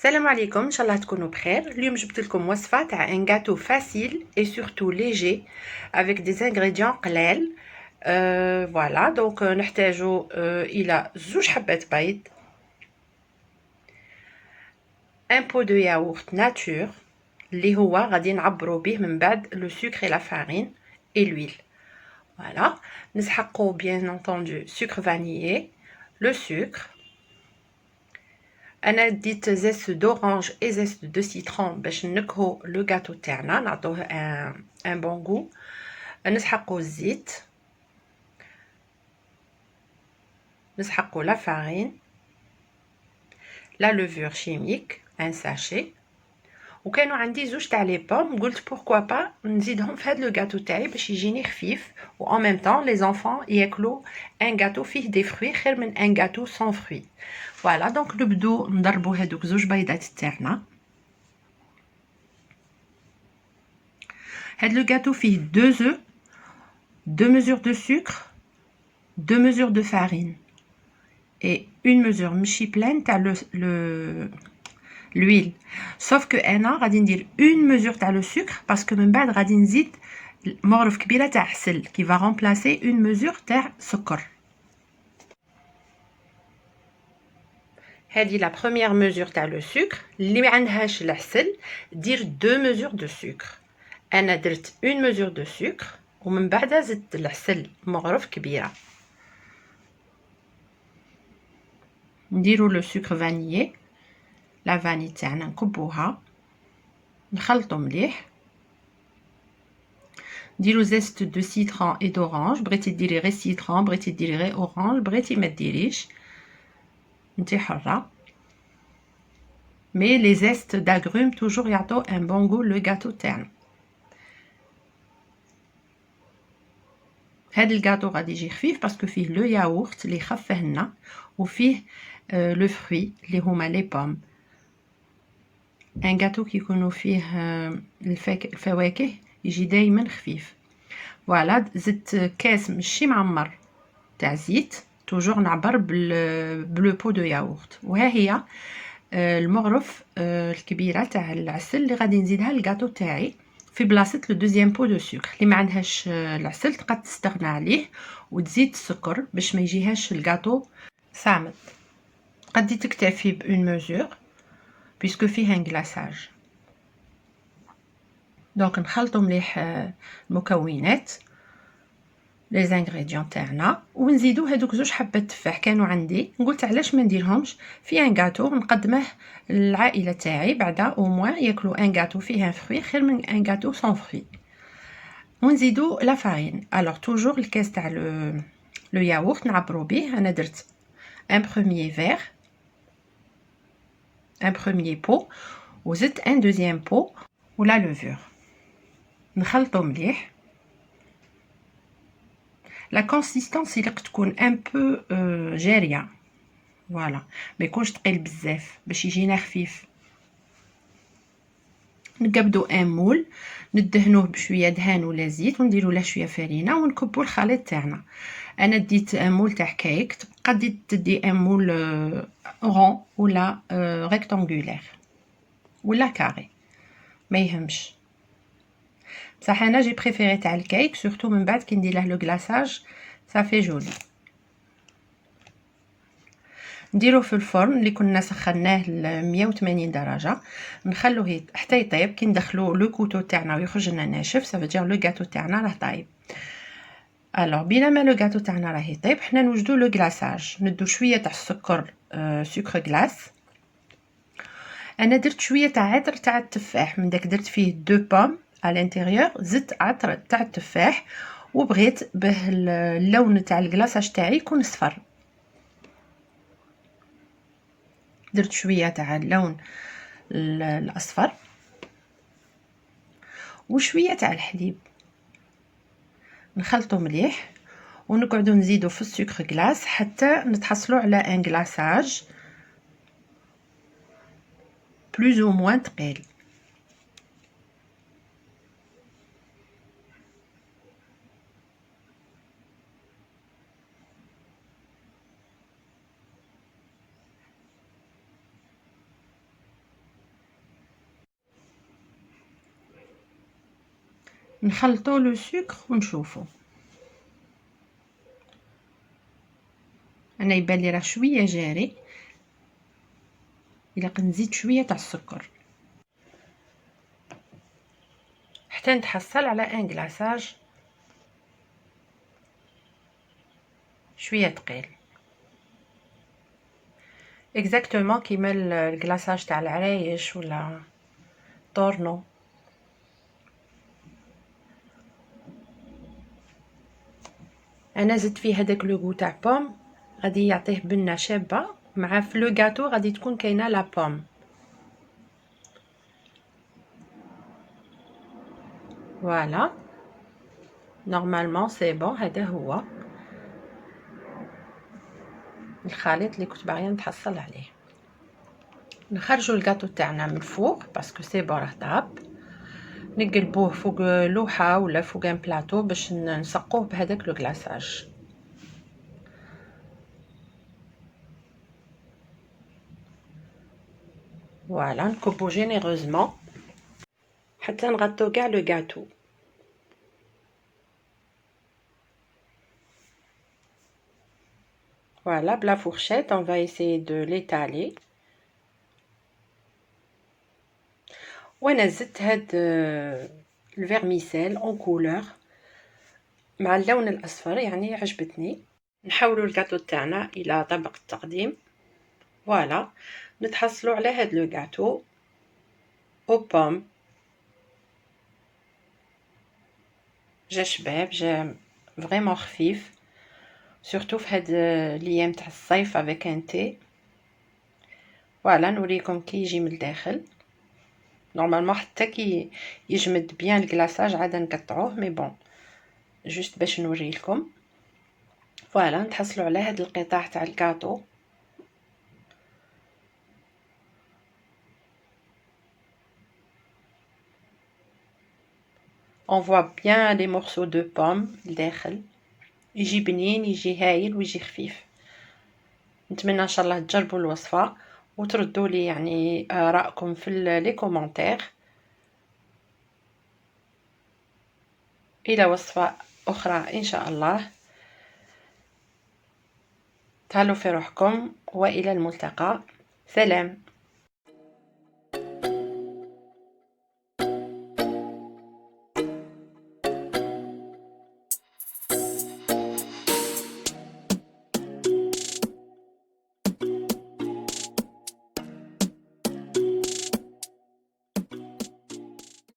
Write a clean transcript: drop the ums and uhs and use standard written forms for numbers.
Salam alaikum, Inch'Allah تكونوا بخير. اليوم جبت لكم وصفة تاع un gâteau facile et surtout léger avec des ingrédients قلال. Voilà, donc نحتاجو إلى زوج حبات بيض، un pot de yaourt nature اللي هو غادي نعبرو به من بعد le sucre et la farine et l'huile. Voilà, نسحقو bien entendu sucre vanillé, le sucre. انا ديت زيت d'orange et زيت de citron باش نكهو لو غاتو تاعنا نعطوه ان بون غو. نسحقو الزيت، نسحقو لا فارين، لا لوفور شيميك ان ساشي، وكانوا عندي زوج تاع لي بوم قلت بوركوا با نزيدهم في هاد لو غاتو تاعي باش يجيني خفيف و en même temps les enfants ياكلوا ان غاتو فيه دي فروي خير من ان غاتو سون فروي. فوالا دونك نبدو نضربو هادوك زوج بيضات تاعنا. هاد لو غاتو فيه 2 œufs, 2 mesures de sucre, 2 mesures de farine et une mesure ماشي pleine تاع l'huile. Sauf que انا غادي ندير une mesure تاع le sucre parce que من بعد غادي نزيد مغرف كبيره تاع عسل qui va remplacer une mesure تاع سكر. هذه la première mesure تاع le sucre. اللي ما عندهاش العسل دير 2 mesures de sucre. انا درت une mesure de sucre ومن بعد زدت العسل مغرف كبيره. نديرو لو سكر فانيي، لا فاني تاعنا نكبوها، نخلطو مليح. نديرو زيت دو سيترون اي دورانج، بغيتي ديري غير سيترون، بغيتي ديري غير اورانج، بغيتي ما ديريش، نتي حره. مي لي زيست داغروم توجور يعطو ان بون غو لو غاتو تاعنا. هاد الغاتو غادي يجي خفيف باسكو فيه لو ياغورت اللي خفه لنا وفيه لو فروي اللي هما لي بوم. ان غاتو كيكونوا فيه الفواكه يجي دايما خفيف. فوالا زدت كاس ماشي معمر تاع زيت، توجور نعبر بلو بو دو ياغورت. وها هي المغرف الكبيره تاع العسل اللي غادي نزيدها للغاتو تاعي في بلاصه لو دوزيام بو دو سكر. اللي ما عندهاش العسل تقدر تستغنى عليه وتزيد السكر باش ما يجيهاش الغاتو صامت. قدي تكتفي بون ميزور بيسكو فيه ان غلاساج. دونك نخلطو مليح المكونات لي زانغريديون تاعنا ونزيدو هادوك زوج حبات تفاح كانوا عندي. قلت علاش ما نديرهمش في ان غاتو نقدمه للعائله تاعي بعدا او موان ياكلوا ان غاتو فيه ان فروي خير من ان غاتو سون فروي. ونزيدو لا فارين. الوغ توجور الكاس تاع لو ياغورت نعبرو به. انا درت ان بروميير فير، ان بروميير بو، وزدت ان دوزيام بو ولا لوفور. نخلطو مليح. لا كونسيستانس يليق تكون ان بو جاريه، فوالا ما يكونش ثقيل بزاف باش يجينا خفيف. نقبدو ان مول ندهنوه بشويه دهان ولا زيت ونديرو له شويه فرينه ونكبو الخليط تاعنا. انا ديت ان مول تاع كيك، تقدري تدي ان مول رون ولا ريكتانغولير ولا كاري ما يهمش. بصح انا جي بريفيري تاع الكيك سورتو من بعد كي ندير له لو غلاساج صافي جولي. نديروه في الفرن اللي كنا سخناه ل 180 درجه، نخلوه حتى يطيب. كي ندخلو لو كوتو تاعنا ويخرج لنا ناشف صافي لو غاتو تاعنا راه طايب. الوغ بينما لو غاتو تاعنا راه يطيب حنا نوجدو لو غلاساج. ندو شويه تاع السكر سكر غلاس. انا درت شويه تاع عطر تاع التفاح من داك، درت فيه دو بوم على الانتيريور، زدت عطر تاع التفاح وبغيت به اللون تاع الغلاساج تاعي يكون صفر. درت شويه تاع اللون الاصفر وشويه تاع الحليب. نخلطو مليح ونقعدو نزيدو في السكر غلاس حتى نتحصلوا على ان غلاساج بلوز او موان ثقيل. نخلطوا لو سكر ونشوفوا. انا يبان لي راه شويه جاري، الا نزيد شويه تاع السكر حتى نتحصل على ان كلاصاج شويه ثقيل اكزاكتومون كيما الكلاصاج تاع العرايش ولا طورنو. انا زدت فيه هذاك لو غو تاع بوم، غادي يعطيه بنه شابه، مع في لو غاتو غادي تكون كاينه لا بوم. فوالا نورمالمون سي بون. هذا هو الخليط اللي كنت باغيه نتحصل عليه. نخرجوا الكاطو تاعنا من الفوق باسكو سي بون راه طاب، نقلبوه فوق لوحه ولا فوق ان بلاطو باش نسقوه بهذاك لو كلاصاج. فوالا نكبو جينيروزمون حتى نغطو كاع لو غاتو. Voilà, la fourchette, on va essayer de l'étaler. وانا زدت هاد الفيرميسيل اون كولور مع اللون الاصفر، يعني عجبتني. نحولوا الكاطو تاعنا الى طبق التقديم. فوالا نتحصلوا على هاد لو غاتو او بوم، جا شباب، جا فريمون خفيف، سورتو في هاد الايام تاع الصيف افيك ان تي. فوالا نوريكم كي يجي من الداخل. نورمالمون حتى كي يجمد بيان الكلاصاج عاد نقطعوه، مي بون جوست باش نوريلكم. فوالا نتحصلوا على هاد القطع تاع الكاطو. on voit bien les morceaux de pomme لداخل، يجي بنين، يجي هايل ويجي خفيف. نتمنى ان شاء الله تجربوا الوصفه وتردوا لي يعني رايكم في لي كومونتير. الى وصفه اخرى ان شاء الله. تهلوا في روحكم والى الملتقى. سلام.